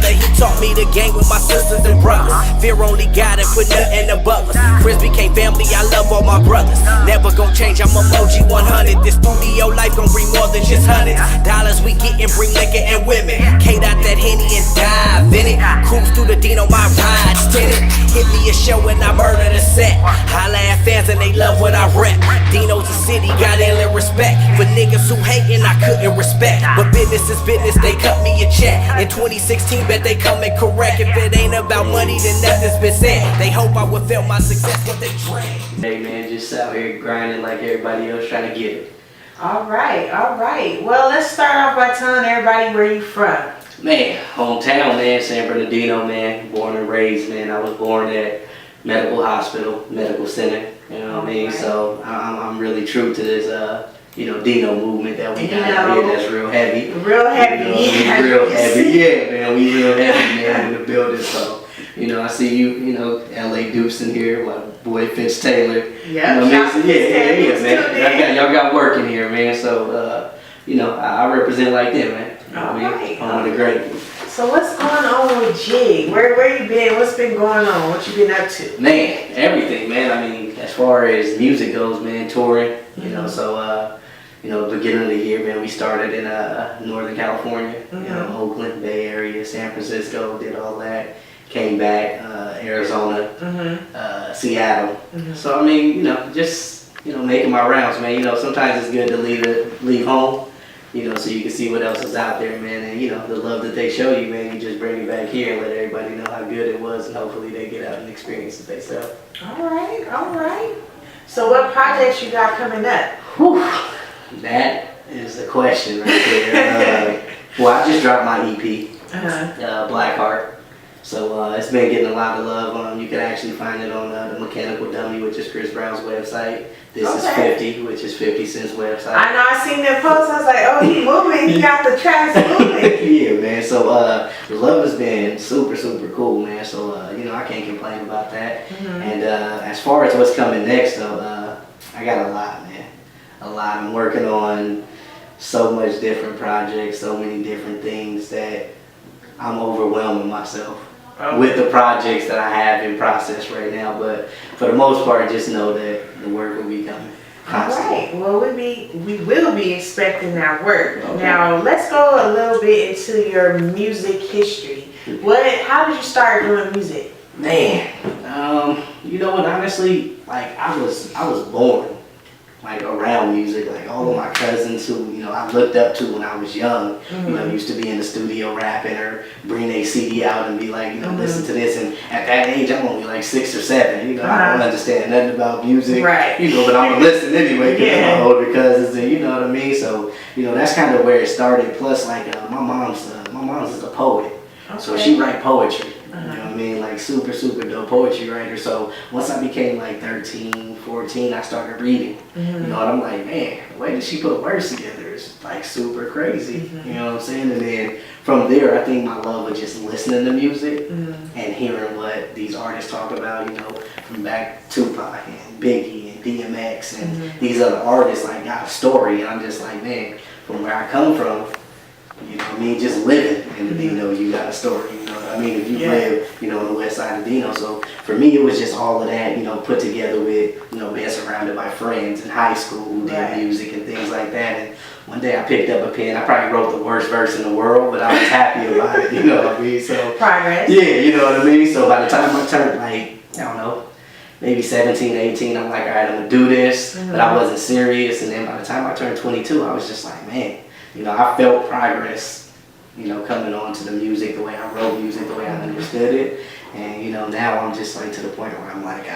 brother. He taught me the game with my sisters and brothers. Fear only God and put nothing above us. Friends became family, I love all my brothers. Never gon' change, I'm emoji 100. This studio life gon' bring more than just hundreds. Dollars we get and bring liquor and women. Kate out that Henny and dive in it. Cruise through the Dino, my rides tinted. Hit me a show and I murder the set. Holla at fans and they love what I rep. Dino's a city, got endless respect. For niggas who hatin', I couldn't respect. But business is business, they cut me a check. In 2016, bet they coming correct. If it ain't about money, then nothing's been said. They hope I would feel my success, but they dream. Hey man, just out here grinding like everybody else trying to get it. Alright. Well, let's start off by telling everybody where you from. Man, hometown, man, San Bernardino, man. Born and raised, man. I was born at Medical Hospital, Medical Center. You know what I mean? So I'm really true to this, Dino movement that we got here. That's real heavy. Real heavy. Real heavy. Yeah, man. We real heavy, man, in the building. So, I see you, L.A. Dukes in here. My boy Fitz Taylor. Yeah. Yeah, man. Y'all got work in here, man. So, I represent like them, man. Alright. Home of the great. So what's going on with Jig? Where you been? What's been going on? What you been up to? Man, everything, man. I mean, as far as music goes, man, touring. So beginning of the year, man, we started in Northern California, Oakland, Bay Area, San Francisco, did all that. Came back, Arizona, Seattle. So I mean, just making my rounds, man. Sometimes it's good to leave home. So you can see what else is out there, man, and the love that they show you, man, you just bring it back here and let everybody know how good it was, and hopefully they get out and experience it themselves. All right. So what projects you got coming up? Whew. That is the question right there. Well, I just dropped my EP, Blackheart. So it's been getting a lot of love. You can actually find it on the Mechanical Dummy, which is Chris Brown's website. This is 50, which is 50 Cent's website. I know, I seen that post. I was like, oh, he moving. He got the tracks moving. Yeah, man. So the love has been super, super cool, man. So, I can't complain about that. And as far as what's coming next, though, I got a lot, man. A lot. I'm working on so much different projects, so many different things that I'm overwhelming myself with the projects that I have in process right now. But for the most part, just know that the work will be coming constantly. All right. Well, we will be expecting that work. Okay. Now, let's go a little bit into your music history. How did you start doing music? Man, you know what? Honestly, like I was born like around music. Like all of my cousins who I looked up to when I was young, used to be in the studio rapping or bring a CD out and be like, listen to this. And at that age, I'm only like 6 or 7. I don't understand nothing about music, right? But I'm gonna listen anyway because I'm my older cousins, and you know what I mean. So that's kind of where it started. Plus, like my mom's is a poet, so she write poetry. You know what I mean? Like super, super dope poetry writer. So once I became like 13, 14, I started reading. And I'm like, man, the way that she put words together is like super crazy. You know what I'm saying? And then from there, I think my love of just listening to music and hearing what these artists talk about, from back Tupac and Biggie and DMX and these other artists, like got a story. And I'm just like, man, from where I come from, just living in Dino, you got a story, if you live, on the west side of Dino. So for me, it was just all of that, put together with, being surrounded by friends in high school who did music and things like that. And one day I picked up a pen. I probably wrote the worst verse in the world, but I was happy about it, So progress. Yeah, So by the time I turned maybe 17, 18, I'm like, all right, I'm gonna do this, but I wasn't serious. And then by the time I turned 22, I was just like, man, I felt progress, coming on to the music, the way I wrote music, the way I understood it. And, now I'm just like to the point where I'm like,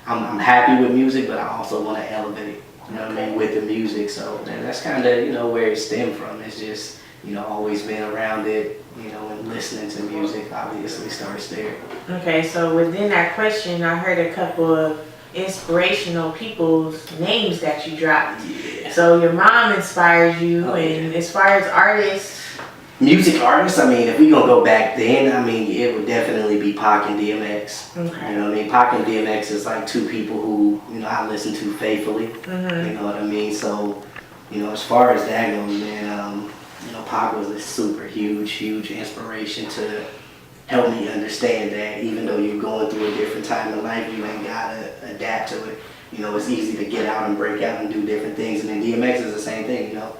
I'm happy with music, but I also want to elevate it, with the music. So that's kind of, where it stemmed from. It's just, always been around it, and listening to music obviously starts there. Okay, so within that question, I heard a couple of inspirational people's names that you dropped. Yeah. So your mom inspires you, and as far as artists, music artists, if we gonna go back then, it would definitely be Pac and DMX. Okay. Pac and DMX is like two people who I listen to faithfully. You know what I mean? So as far as that goes, man, you know, Pac was a super huge inspiration to help me understand that even though you're going through a different time in life, you ain't gotta adapt to it. You know, it's easy to get out and break out and do different things. And then DMX is the same thing, you know.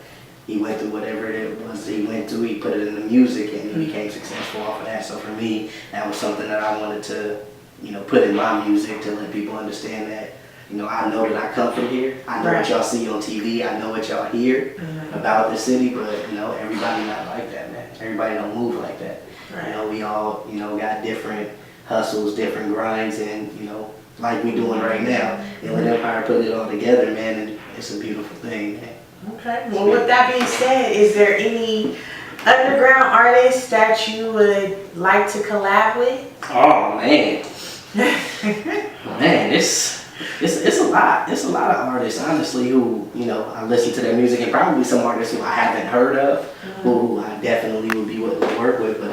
He went through whatever it was he went through, he put it in the music and he became successful off of that. So for me, that was something that I wanted to, you know, put in my music to let people understand that, you know, I know that I come from here. I know what y'all see on TV. I know what y'all hear about the city, but, you know, everybody not like that, man. Everybody don't move like that. Right. You know, we all, you know, got different hustles, different grinds, and, you know, like we doing right now. And when Empire put it all together, man, and it's a beautiful thing, man. Okay. Well, with that being said, is there any underground artists that you would like to collab with? Oh, man. Man, it's a lot. It's a lot of artists, honestly, who, you know, I listen to their music, and probably some artists who I haven't heard of, who I definitely would be willing to work with. But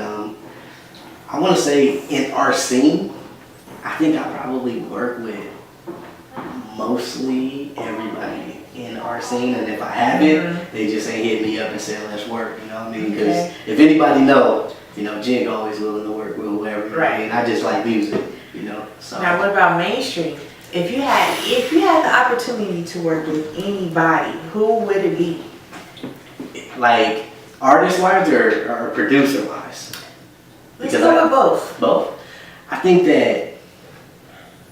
I want to say in our scene, I think I probably work with mostly everybody in our scene, and if I haven't, they just ain't hit me up and say, let's work, you know what I mean? Because if anybody know, you know, Jig always willing to work with whoever, you know what I mean? I just like music, you know. So now what about mainstream? If you had the opportunity to work with anybody, who would it be? Like artist-wise or producer-wise? Let's go with both. Both. I think that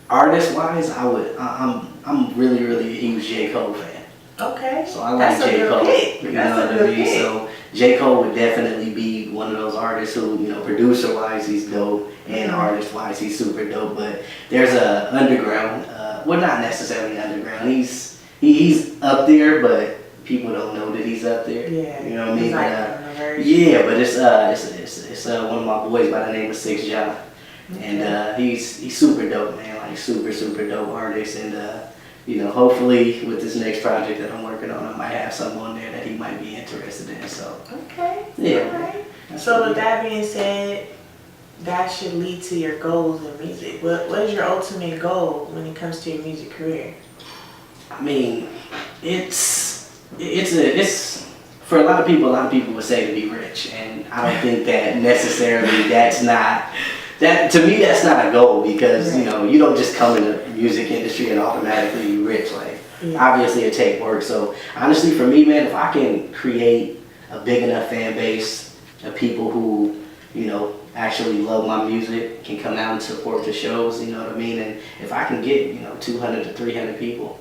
artist-wise, I'm really a huge J. Cole fan. Okay. So I like J. Cole. You know what I mean? So J. Cole would definitely be one of those artists who, you know, producer-wise he's dope, and artist-wise he's super dope. But there's a underground, well, not necessarily underground. He's up there, but people don't know that he's up there. Yeah. You know what I mean? Yeah, but it's one of my boys by the name of 6 John. And he's super dope, man. Like super dope artist. And you know, hopefully with this next project that I'm working on, I might have something on there that he might be interested in. So okay. Yeah. All right. So with that being said, that should lead to your goals in music. What is your ultimate goal when it comes to your music career? I mean, it's for a lot of people would say to be rich, and I don't think that necessarily that to me that's not a goal, because you know, you don't just come in the music industry and automatically be rich. Like obviously it takes work. So honestly for me, man, if I can create a big enough fan base of people who, you know, actually love my music, can come out and support the shows, you know what I mean? And if I can get, you know, 200 to 300 people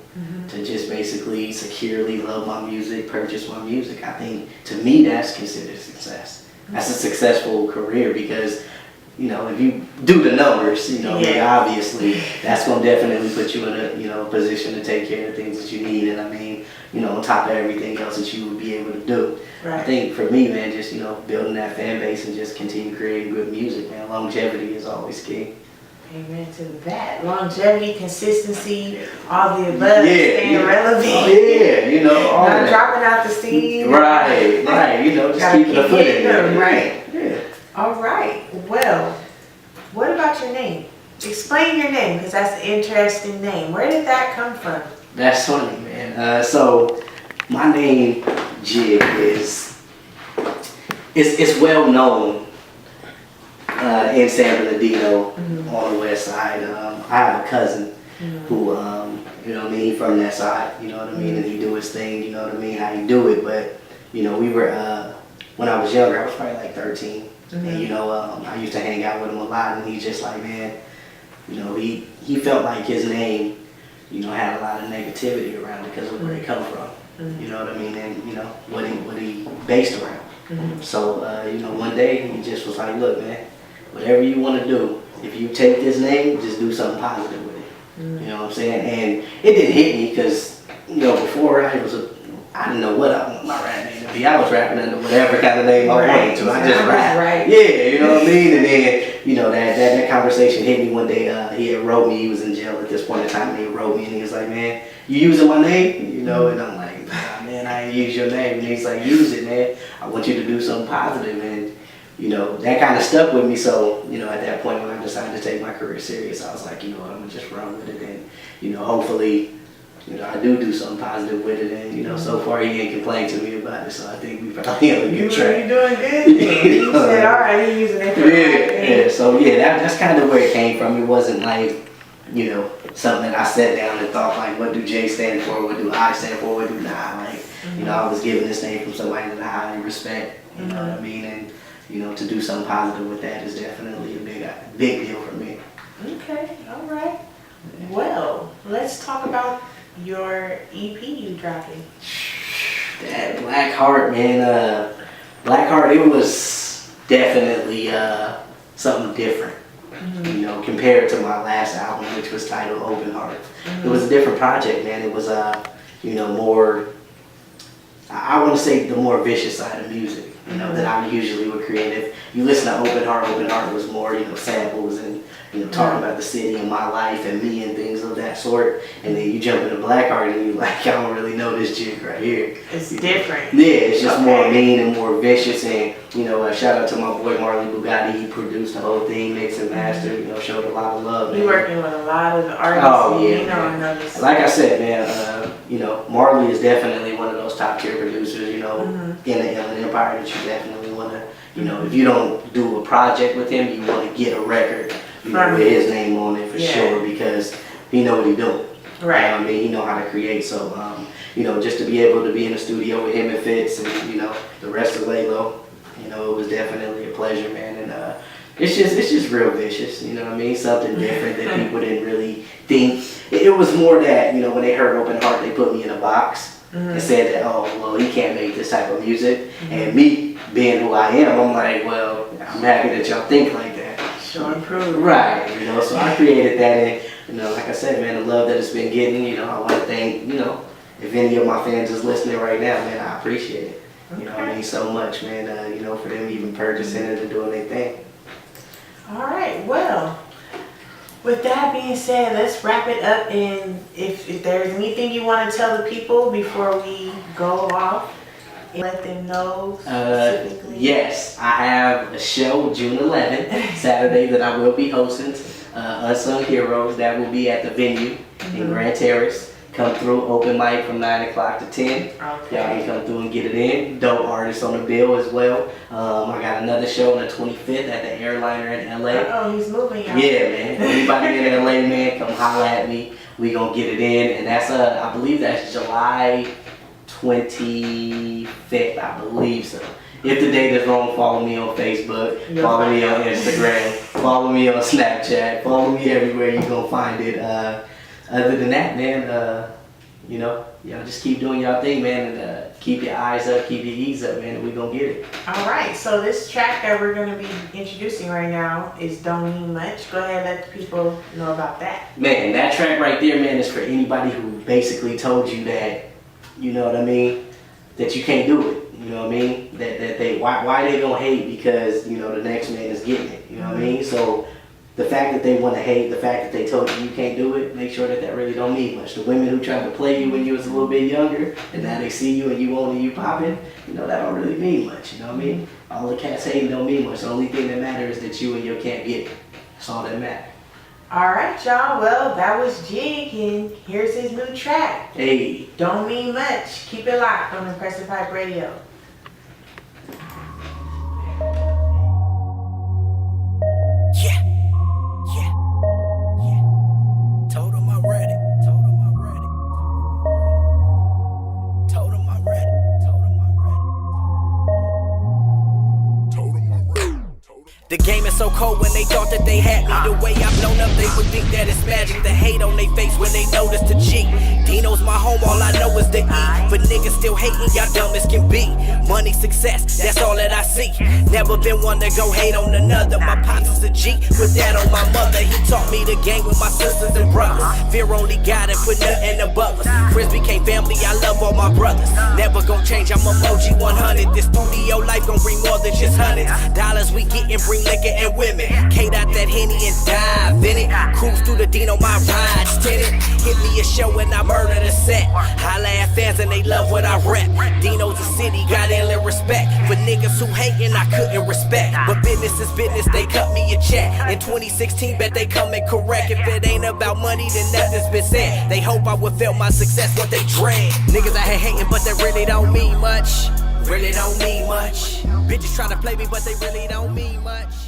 to just basically securely love my music, purchase my music, I think to me that's considered success. That's a successful career, because, you know, if you do the numbers, you know, obviously that's going to definitely put you in a, you know, position to take care of things that you need. And I mean, you know, on top of everything else that you would be able to do. Right. I think for me, man, just, you know, building that fan base and just continue creating good music, man. Longevity is always key. Amen to that. Longevity, consistency, all the above, staying relevant. Oh, yeah, you know, all not dropping out the steam. Right, you know, just keeping the foot in there. Right. Yeah. All right. Well, what about your name? Explain your name, because that's an interesting name. Where did that come from? That's funny, man. So my name, Jig, is well known in San Bernardino on the west side. I have a cousin who, you know what I mean, from that side, you know what I mean, and he do his thing, you know what I mean, how he do it. But, you know, we were, when I was younger, I was probably like 13. And, you know, I used to hang out with him a lot, and he's just like, man, you know, he felt like his name, you know, had a lot of negativity around it because of where it come from. You know what I mean? And, you know, what he based around. So, you know, one day he just was like, look, man, whatever you want to do, if you take this name, just do something positive with it. You know what I'm saying? And it didn't hit me because, you know, before I didn't know what I want my rap name to be. I was rapping under whatever kind of name I wanted to. I just rap. Yeah, you know what I mean? And then, you know, that conversation hit me one day. He had wrote me. He was in jail at this point in time, and he wrote me, and he was like, man, you using my name? You know, and I'm like, nah, man, I ain't use your name. And he's like, use it, man. I want you to do something positive. And, you know, that kind of stuck with me. So, you know, at that point when I decided to take my career serious, I was like, you know what, I'm going to just run with it. And, you know, hopefully, you know, I do something positive with it, and you know, so far he ain't complained to me about it, so I think we probably on a good track. You doing good? You said, all right, he using it for yeah. So yeah, that's kind of where it came from. It wasn't like, you know, something that I sat down and thought like, what do J stand for? What do I stand for? What do not? Like, you know, I was given this name from somebody that I highly respect. You know what I mean? And you know, to do something positive with that is definitely a big deal for me. Okay, all right. Well, let's talk about your EP you dropping. That Black Heart, man. Black Heart, it was definitely something different. You know, compared to my last album, which was titled Open Heart. It was a different project, man. It was, you know, more, I want to say the more vicious side of music, you know, that I usually would create. If you listen to Open Heart was more, you know, samples and, you know, talking about the city and my life and me and things of that sort. And then you jump into Black Heart and you're like, I don't really know this chick right here. It's different. Yeah, it's just more mean and more vicious. And, you know, shout out to my boy Marley Bugatti. He produced the whole thing, mixed and mastered, you know, showed a lot of love. You're working with a lot of artists. Oh, yeah, you know, I know this. Like I said, man, you know, Marley is definitely one of those top tier producers, you know, in the Inland Empire that you definitely want to, you know, if you don't do a project with him, you want to get a record, you know, with his name on it for sure, because he know what he's doing. Right. You know what I mean? He know how to create. So, you know, just to be able to be in the studio with him and Fitz and, you know, the rest of Laylo, you know, it was definitely a pleasure, man. And it's just real vicious, you know what I mean? Something different that people didn't really think. It was more that, you know, when they heard Open Heart, they put me in a box and said that, oh, well, he can't make this type of music. And me being who I am, I'm like, well, I'm happy that y'all think like that. Sure, improve. Right, you know, so I created that, and, you know, like I said, man, the love that it's been getting, you know, I want to thank, you know, if any of my fans is listening right now, man, I appreciate it. You know, I mean so much, man, you know, for them even purchasing it and doing their thing. All right, well, with that being said, let's wrap it up. And if there's anything you want to tell the people before we go off, let them know specifically. Yes, I have a show June 11th, Saturday, that I will be hosting, Unsung Heroes. That will be at the venue in Grand Terrace. Come through, open mic from 9 o'clock to 10. Okay. Y'all can come through and get it in. Dope artists on the bill as well. I got another show on the 25th at the Airliner in LA. Oh, he's moving out. Yeah, man. Anybody in LA, man, come holla at me. We gonna get it in. And that's, I believe that's July 25th, I believe so. If the date is wrong, follow me on Facebook, follow me on Instagram, follow me on Snapchat, follow me everywhere you gonna find it. Other than that, man, you know, y'all just keep doing y'all thing, man, and keep your eyes up, keep your ears up, man, and we gonna get it. All right, so this track that we're gonna be introducing right now is Don't Mean Much. Go ahead and let the people know about that. Man, that track right there, man, is for anybody who basically told you that, you know what I mean, that you can't do it. You know what I mean? That they why they gonna hate because, you know, the next man is getting it. You know what I mean? So the fact that they want to hate, the fact that they told you can't do it, make sure that really don't mean much. The women who tried to play you when you was a little bit younger, and now they see you and you on and you popping, you know, that don't really mean much. You know what I mean? All the cats hating don't mean much. The only thing that matters is that you and your cat get it. That's all that matters. All right, y'all. Well, that was Jig, and here's his new track. Hey. Don't Mean Much. Keep it locked on Mpressive Hype Radio. The game is so cold when they thought that they had me. The way I'm blown up, they would think that it's magic. The hate on their face when they notice the G. Dino's my home, all I know is the E. But niggas still hating, y'all dumb as can be. Money, success, that's all that I see. Never been one to go hate on another. My pops is a G, put that on my mother. He taught me the game with my sisters and brothers. Fear only God and put nothing above us. Chris became family, I love all my brothers. Never gon' change, I'm emoji 100. This studio life gon' bring more than just hundreds. Dollars we gettin', bring liquor and women. Kate out that that Henny and dive in it. Cruise through the Dino, my rides tinted. Hit me a show and I murder the set. Holla at fans and they love what I rep. Dino's a city, got endless respect. For niggas who hatin', I couldn't respect. But business is business, they cut me a check. In 2016, bet they coming correct. If it ain't about money, then nothing's been said. They hope I would feel my success, but they dread. Niggas out here hating, but they really don't mean much. Really don't mean much. Bitches try to play me, but they really don't mean much.